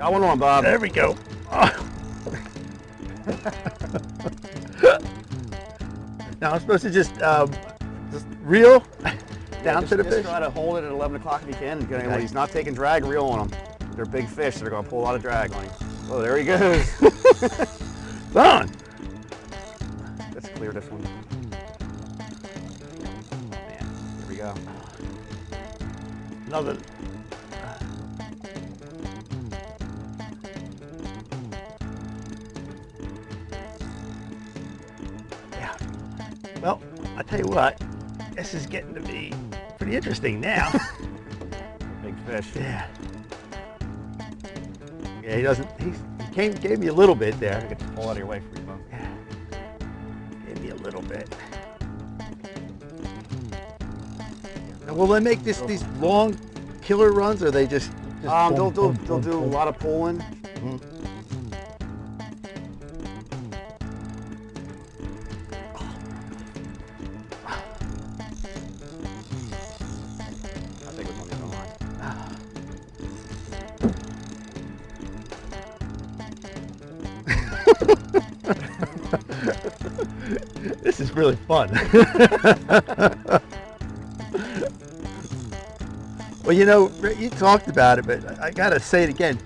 Got one on, Bob. There we go. Oh. Now I'm supposed to just reel down to the fish? Just try to hold it at 11 o'clock if you can. When he's not taking drag, reel on them. They're big fish. They're going to pull a lot of drag on him. Oh, there he goes. Done. Let's clear this one. Oh, man. Here we go. Another. Yeah. Well, I tell you what, this is getting to be pretty interesting now. Big fish. Yeah. Yeah, he doesn't. He gave me a little bit there. I get to pull out of your way for you, Bob. Yeah. Gave me a little bit. Now, will they make these long killer runs, or they just they'll do a lot of pulling. Mm-hmm. I think it was on the other line. This is really fun. Well, you know, you talked about it, but I gotta say it again.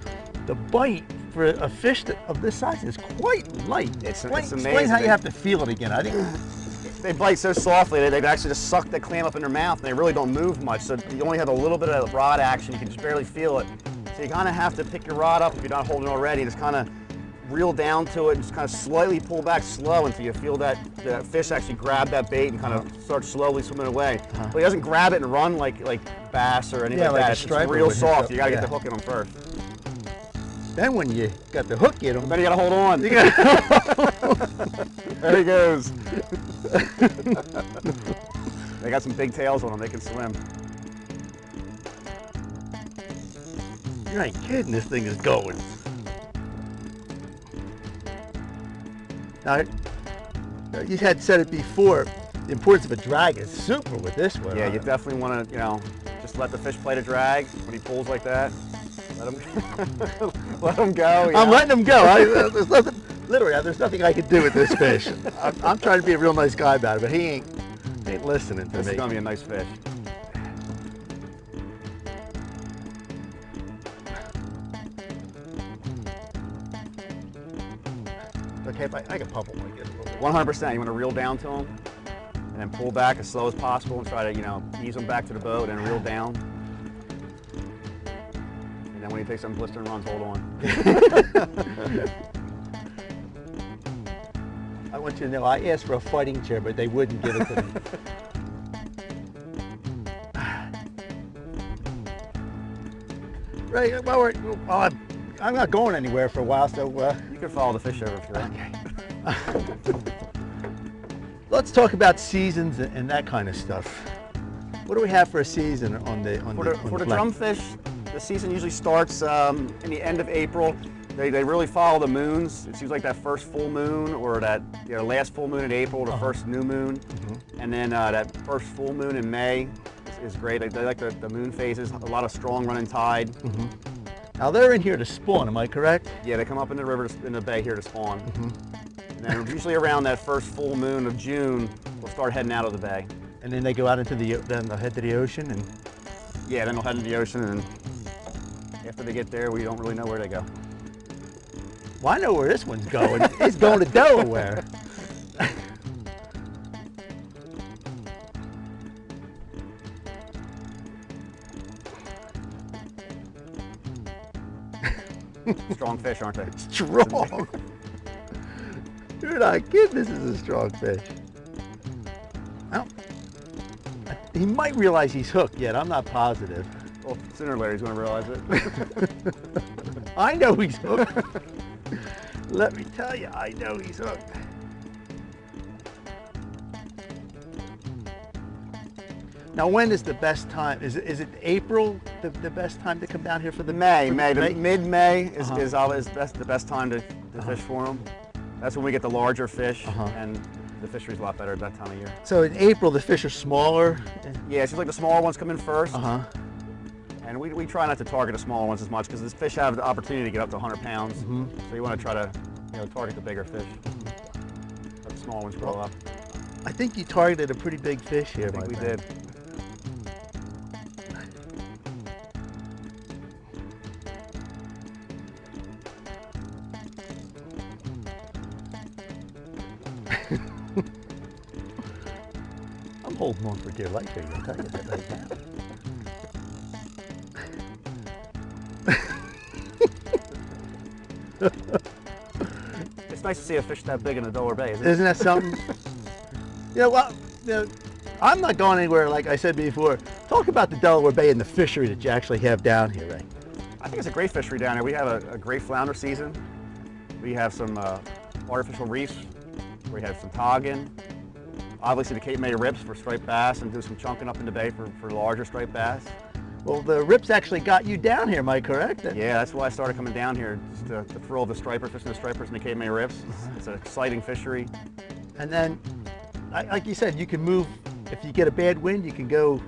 The bite for a fish of this size is quite light. It's amazing. Explain how you have to feel it again. I think they bite so softly, they actually just suck the clam up in their mouth, and they really don't move much. So you only have a little bit of rod action. You can just barely feel it. So you kind of have to pick your rod up if you're not holding it already, and just kind of reel down to it and just kind of slightly pull back slow until you feel that fish actually grab that bait and kind of start slowly swimming away. But he doesn't grab it and run like bass or anything like that. It's real soft. You gotta get the hook in them first. Then when you got the hook in them, then you gotta hold on. There he goes. They got some big tails on them. They can swim. You ain't kidding. This thing is going. Now, you had said it before, the importance of a drag is super with this one. Yeah, you definitely want to, just let the fish play the drag when he pulls like that. Let him, let him go. I'm letting him go. There's nothing, literally, there's nothing I can do with this fish. I'm trying to be a real nice guy about it, but he ain't listening to me. This is going to be a nice fish. Okay, if I can pump him like this a little bit. 100%. You want to reel down to him and then pull back as slow as possible and try to, ease him back to the boat and reel down. And then when he takes some blistering runs, hold on. I want you to know, I asked for a fighting chair, but they wouldn't give it to me. Right, well, I'm not going anywhere for a while, so... You can follow the fish over if you like. Okay. Let's talk about seasons and that kind of stuff. What do we have for a season on the drumfish? The season usually starts in the end of April. They really follow the moons. It's usually like that first full moon or that last full moon in April, the first new moon. And then that first full moon in May is great. They like the moon phases, a lot of strong running tide. Now they're in here to spawn, am I correct? Yeah, they come up in the river, in the bay here to spawn. And then usually around that first full moon of June, we'll start heading out of the bay. And then they go out into then they'll head to the ocean and... Yeah, then they'll head into the ocean, and after they get there, we don't really know where they go. Well, I know where this one's going. He's going to Delaware. Strong fish, aren't they? Strong. You're not kidding, this is a strong fish. Well, he might realize he's hooked yet, I'm not positive. Well, sooner or later he's going to realize it. I know he's hooked. Let me tell you, I know he's hooked. Now, when is the best time? Is it April, the best time to come down here for the Mid-May is the best time to fish for them. That's when we get the larger fish, and the fishery's a lot better at that time of year. So in April, the fish are smaller? Yeah, it's just like the smaller ones come in first. And we try not to target the smaller ones as much because this fish have the opportunity to get up to 100 pounds. So you want to try to target the bigger fish. Let the small ones grow up. I think you targeted a pretty big fish here, I think we friend. did. I'm holding on for dear life here, I'll tell you that right now. It's nice to see a fish that big in the Delaware Bay, isn't it? Isn't that something? Well, I'm not going anywhere, like I said before. Talk about the Delaware Bay and the fishery that you actually have down here, Ray. I think it's a great fishery down here. We have a great flounder season. We have some artificial reefs. We have some togging. Obviously the Cape May rips for striped bass, and do some chunking up in the bay for larger striped bass. Well, the rips actually got you down here, am I correct? Yeah, that's why I started coming down here, just the thrill of the striper, fishing the stripers and the Cape May rips. It's an exciting fishery. And then, like you said, you can move, if you get a bad wind, you can go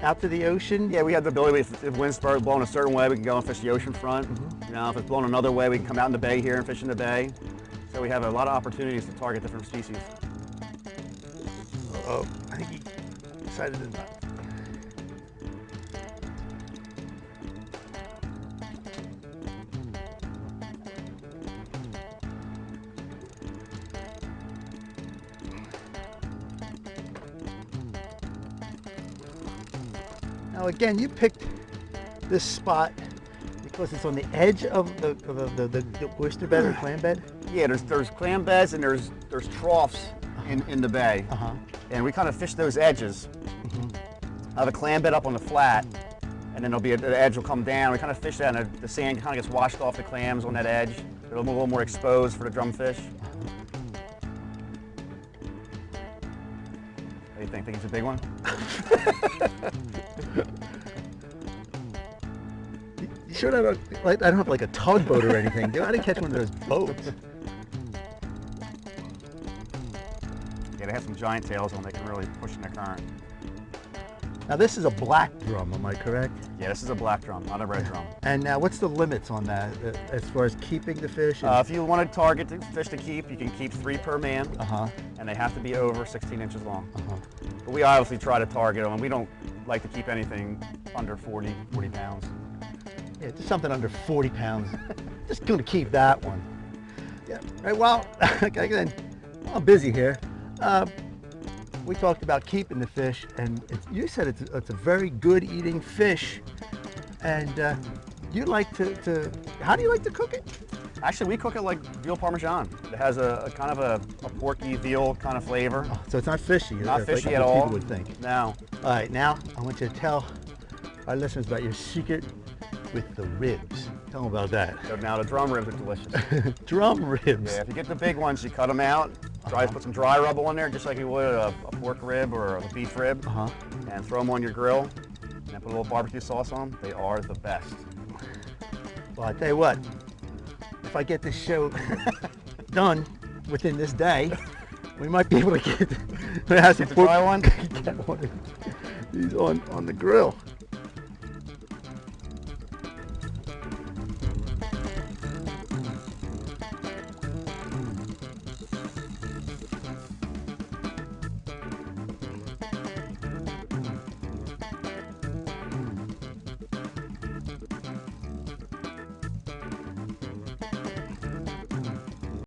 out to the ocean. Yeah, we have the ability, if wind's blowing a certain way, we can go and fish the ocean front. You know, if it's blowing another way, we can come out in the bay here and fish in the bay. So we have a lot of opportunities to target different species. Oh, I think he decided to not. Now again, you picked this spot because it's on the edge of the oyster bed or clam bed? Yeah, there's clam beds and there's troughs in the bay. And we kind of fish those edges. I have a clam bed up on the flat, and then there'll be the edge will come down. We kind of fish that, and the sand kind of gets washed off the clams on that edge. It'll be a little more exposed for the drumfish. What do you think? Think it's a big one? You sure I don't have like a tugboat or anything, do I? I didn't catch one of those boats. Yeah, they have some giant tails on. They can really push in the current. Now this is a black drum, am I correct? Yeah, this is a black drum, not a red drum. And now what's the limits on that as far as keeping the fish? If you want to target the fish to keep, you can keep 3 per man. And they have to be over 16 inches long. But we obviously try to target them, and we don't like to keep anything under 40 pounds. Yeah, just something under 40 pounds. Just going to keep that one. Yeah. Right. Well, again, I'm busy here. We talked about keeping the fish, and you said it's a very good eating fish. And you like to, how do you like to cook it? Actually, we cook it like veal parmesan. It has a kind of a porky veal kind of flavor. Oh, so it's not fishy. Not fishy like at all. People would think. No. All right, now I want you to tell our listeners about your secret with the ribs. Tell them about that. So now the drum ribs are delicious. Drum ribs. Yeah, if you get the big ones, you cut them out. Put some dry rubble in there, just like you would a pork rib or a beef rib, and throw them on your grill, and put a little barbecue sauce on them. They are the best. Well, I tell you what, if I get this show done within this day, we might be able to get try one. Get one of these on the grill.